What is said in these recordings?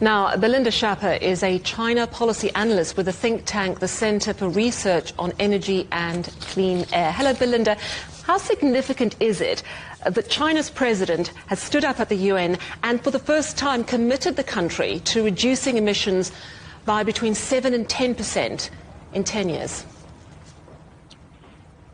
Now, Belinda Schäpe is a China policy analyst with the think tank, the Center for Research on Energy and Clean Air. Hello, Belinda. How significant is it that China's president has stood up at the UN and for the first time committed the country to reducing emissions by between 7 and 10% in 10 years?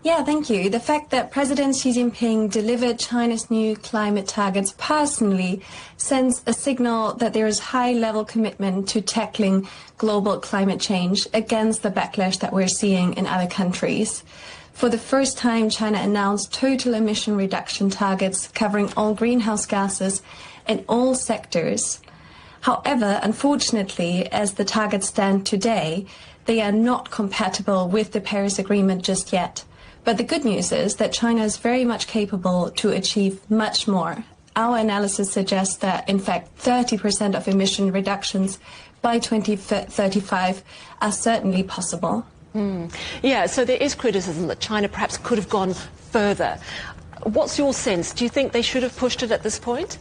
Yeah, thank you. The fact that President Xi Jinping delivered China's new climate targets personally sends a signal that there is high-level commitment to tackling global climate change against the backlash that we're seeing in other countries. For the first time, China announced total emission reduction targets covering all greenhouse gases in all sectors. However, unfortunately, as the targets stand today, they are not compatible with the Paris Agreement just yet. But the good news is that China is very much capable to achieve much more. Our analysis suggests that, in fact, 30% of emission reductions by 2035 are certainly possible. Yeah, so there is criticism that China perhaps could have gone further. What's your sense? Do you think they should have pushed it at this point?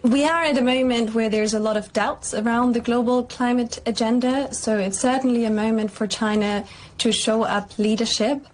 We are at a moment where there's a lot of doubts around the global climate agenda, so it's certainly a moment for China to show up leadership.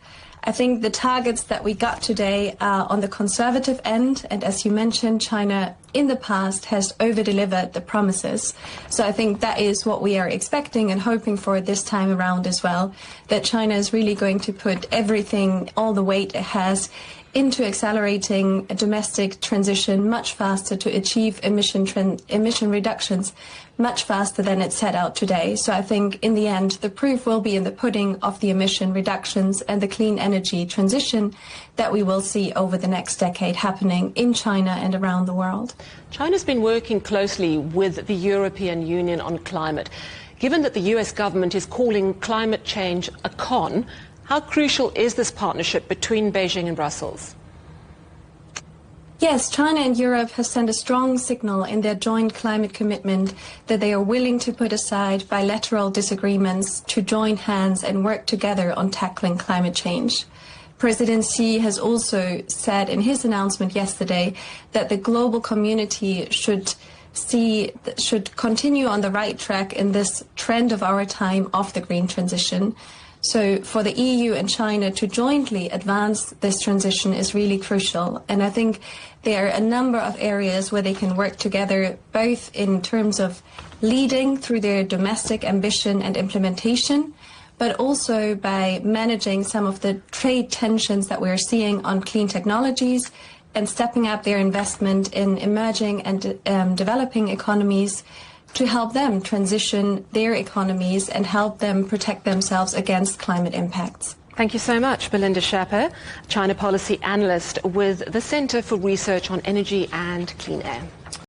I think the targets that we got today are on the conservative end, and as you mentioned, China in the past has over-delivered the promises. So I think that is what we are expecting and hoping for this time around as well, that China is really going to put everything, all the weight it has, into accelerating a domestic transition much faster to achieve emission reductions much faster than it set out today. So I think in the end, the proof will be in the pudding of the emission reductions and the clean energy transition that we will see over the next decade happening in China and around the world. China's been working closely with the European Union on climate. Given that the US government is calling climate change a con, how crucial is this partnership between Beijing and Brussels? Yes, China and Europe have sent a strong signal in their joint climate commitment that they are willing to put aside bilateral disagreements to join hands and work together on tackling climate change. President Xi has also said in his announcement yesterday that the global community should continue on the right track in this trend of our time of the green transition. So for the EU and China to jointly advance this transition is really crucial. And I think there are a number of areas where they can work together, both in terms of leading through their domestic ambition and implementation, but also by managing some of the trade tensions that we're seeing on clean technologies and stepping up their investment in emerging and developing economies to help them transition their economies and help them protect themselves against climate impacts. Thank you so much, Belinda Schäpe, China policy analyst with the Center for Research on Energy and Clean Air.